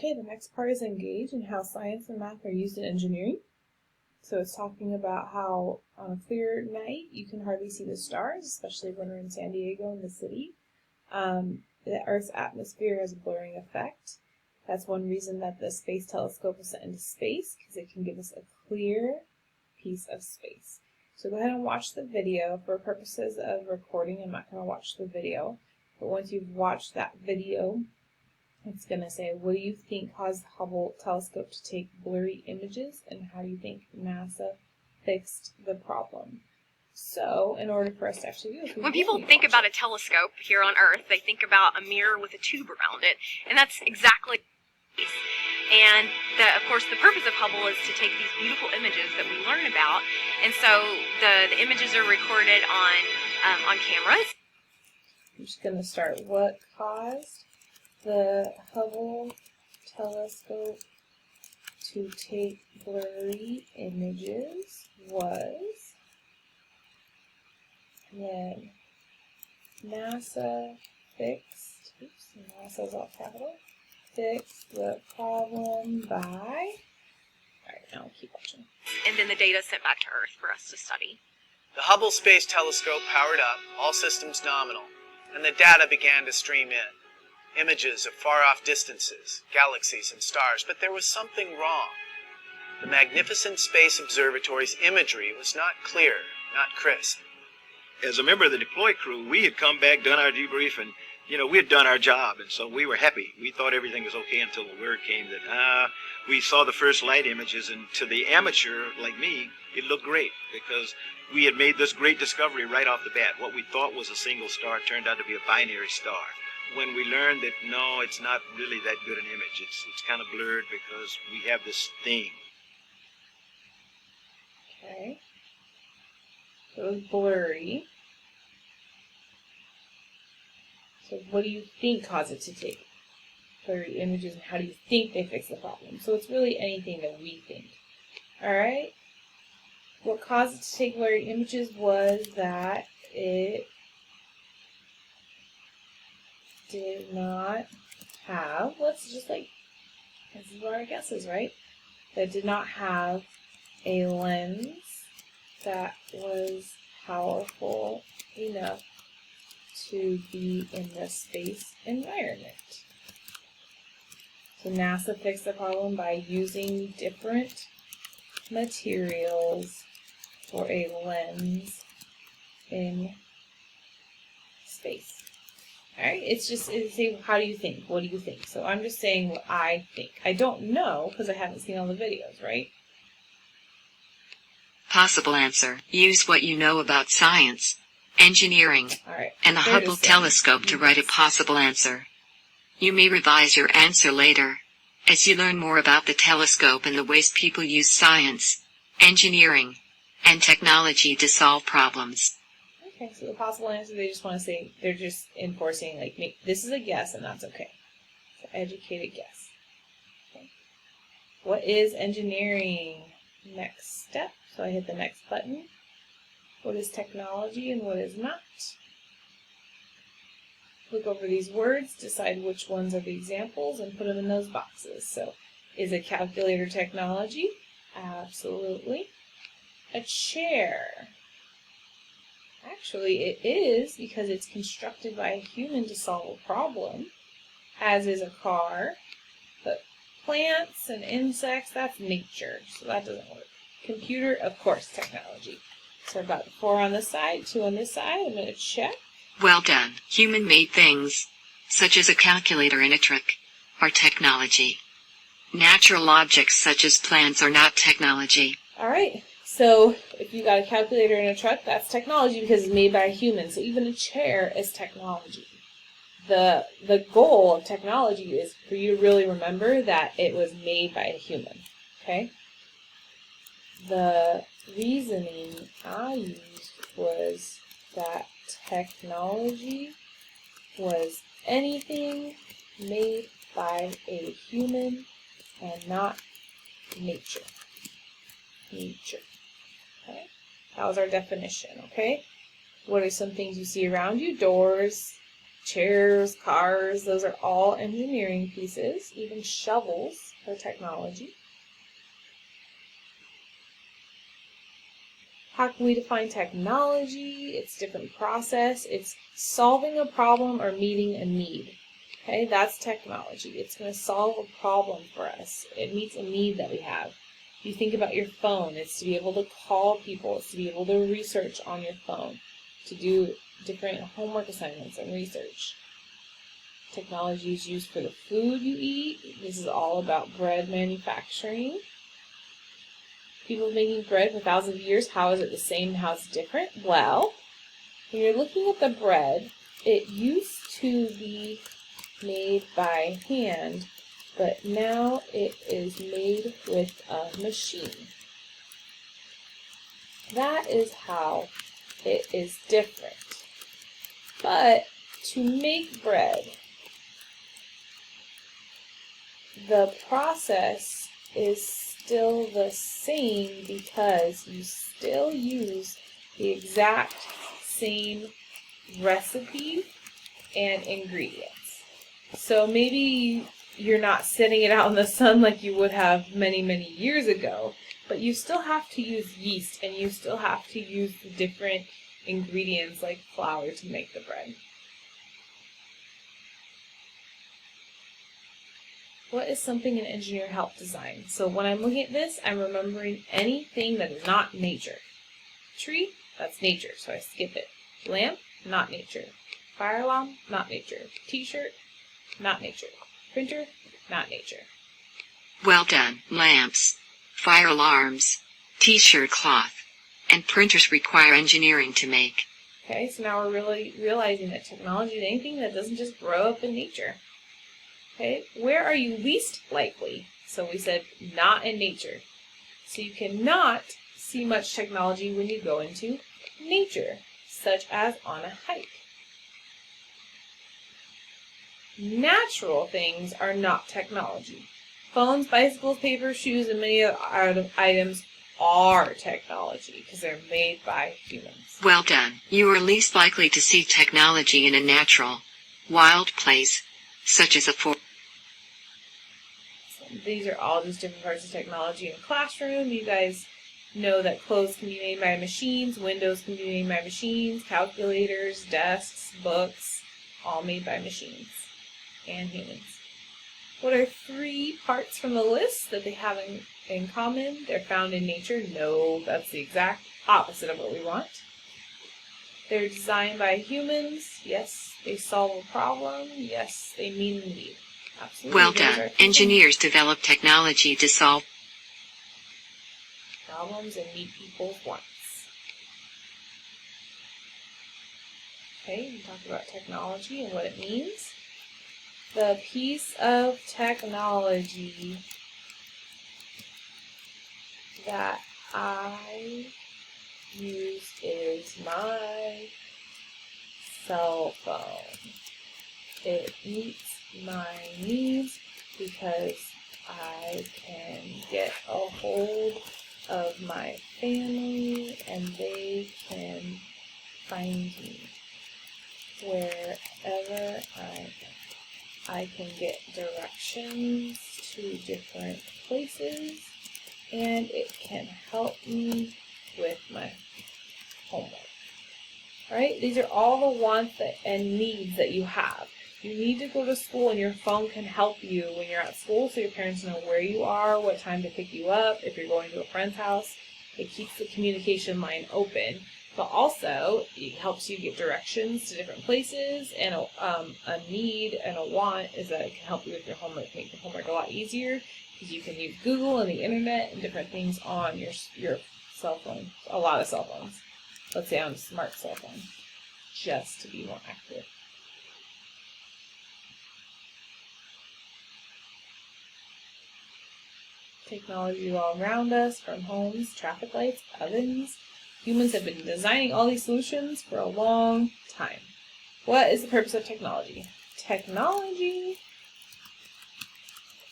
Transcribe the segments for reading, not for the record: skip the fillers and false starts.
Okay, the next part is engage and how science and math are used in engineering. So it's talking about how on a clear night you can hardly see the stars, especially when we're in San Diego in the city. The Earth's atmosphere has a blurring effect. That's one reason that the Space Telescope was sent into space, because it can give us a clear piece of space. So go ahead and watch the video. For purposes of recording, I'm not going to watch the video, but once you've watched that video, it's going to say, what do you think caused the Hubble telescope to take blurry images, and how do you think NASA fixed the problem? So, in order for us to actually do this, when people think about a telescope here on Earth, they think about a mirror with a tube around it, and that's exactly. And of course, the purpose of Hubble is to take these beautiful images that we learn about, and so the images are recorded on cameras. I'm just going to start. What caused the Hubble telescope to take blurry images was, and then NASA fixed, NASA's all capital, fixed the problem by, alright, now we'll keep watching. And then the data sent back to Earth for us to study. The Hubble Space Telescope powered up, all systems nominal, and the data began to stream in. Images of far-off distances, galaxies and stars, but there was something wrong. The magnificent space observatory's imagery was not clear, not crisp. As a member of the deploy crew, we had come back, done our debrief, and, we had done our job, and so we were happy. We thought everything was okay until the word came that, we saw the first light images, and to the amateur like me, it looked great, because we had made this great discovery right off the bat. What we thought was a single star turned out to be a binary star. When we learned that, no, it's not really that good an image. It's kind of blurred because we have this thing. Okay. So it was blurry. So what do you think caused it to take blurry images, and how do you think they fix the problem? So it's really anything that we think. Alright? What caused it to take blurry images was that it did not have, this is what our guess is, right? That it did not have a lens that was powerful enough to be in the space environment. So NASA fixed the problem by using different materials for a lens in space. Alright, it's how do you think? What do you think? So I'm just saying what I think. I don't know because I haven't seen all the videos, right? Possible answer. Use what you know about science, engineering, and the Hubble telescope to write a possible answer. You may revise your answer later, as you learn more about the telescope and the ways people use science, engineering, and technology to solve problems. Okay, so the possible answer, they just want to say, they're just enforcing, this is a guess, and that's okay. So educated guess. Okay. What is engineering? Next step. So I hit the next button. What is technology and what is not? Look over these words, decide which ones are the examples, and put them in those boxes. So, is a calculator technology? Absolutely. A chair. Actually, it is, because it's constructed by a human to solve a problem, as is a car. But plants and insects, that's nature, so that doesn't work. Computer, of course, technology. So I've got 4 on this side, 2 on this side. I'm going to check. Well done. Human-made things, such as a calculator and a truck, are technology. Natural objects such as plants are not technology. All right. So if you got a calculator and a truck, that's technology because it's made by a human. So even a chair is technology. The goal of technology is for you to really remember that it was made by a human. Okay? The reasoning I used was that technology was anything made by a human and not nature. Nature. Okay? That was our definition, okay? What are some things you see around you? Doors, chairs, cars, those are all engineering pieces. Even shovels are technology. How can we define technology? It's different process. It's solving a problem or meeting a need. Okay, that's technology. It's going to solve a problem for us. It meets a need that we have. You think about your phone. It's to be able to call people. It's to be able to research on your phone, to do different homework assignments and research. Technology is used for the food you eat. This is all about bread manufacturing. People making bread for thousands of years. How is it the same? How is it different? Well, when you're looking at the bread, it used to be made by hand, but now it is made with a machine. That is how it is different. But to make bread, the process is still the same because you still use the exact same recipe and ingredients. So maybe you're not setting it out in the sun like you would have many, many years ago, but you still have to use yeast and you still have to use the different ingredients like flour to make the bread. What is something an engineer helped design? So when I'm looking at this, I'm remembering anything that is not nature. Tree, that's nature, so I skip it. Lamp, not nature. Fire alarm, not nature. T-shirt, not nature. Printer, not nature. Well done. Lamps, fire alarms, t-shirt cloth, and printers require engineering to make. Okay, so now we're really realizing that technology is anything that doesn't just grow up in nature. Okay, where are you least likely? So we said not in nature. So you cannot see much technology when you go into nature, such as on a hike. Natural things are not technology. Phones, bicycles, paper, shoes, and many other items are technology because they're made by humans. Well done. You are least likely to see technology in a natural, wild place, such as a forest. These are all just different parts of technology in a classroom. You guys know that clothes can be made by machines, windows can be made by machines, calculators, desks, books, all made by machines and humans. What are 3 parts from the list that they have in common? They're found in nature. No, that's the exact opposite of what we want. They're designed by humans. Yes, they solve a problem. Yes, they meet a need. Absolutely. Well done. Engineers develop technology to solve problems and meet people's wants. Okay, we talked about technology and what it means. The piece of technology that I use is my cell phone. It meets my needs because I can get a hold of my family and they can find me wherever I am. I can get directions to different places and it can help me with my homework. Alright, these are all the wants and needs that you have. You need to go to school and your phone can help you when you're at school so your parents know where you are, what time to pick you up, if you're going to a friend's house. It keeps the communication line open. But also, it helps you get directions to different places, and a need and a want is that it can help you with your homework, make your homework a lot easier, because you can use Google and the internet and different things on your cell phone, a lot of cell phones. Let's say on a smart cell phone, just to be more accurate. Technology all around us, from homes, traffic lights, ovens. Humans have been designing all these solutions for a long time. What is the purpose of technology? Technology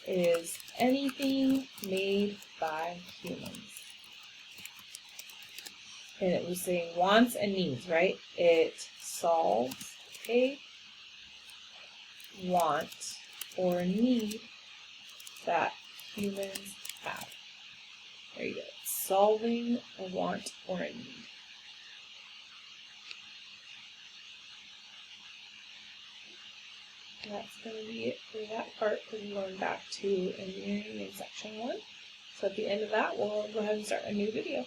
is anything made by humans. And it was saying wants and needs, right? It solves a want or need that humans have. There you go. Solving a want or a need. And that's going to be it for that part, because we're going back to engineering in section 1. So at the end of that, we'll go ahead and start a new video.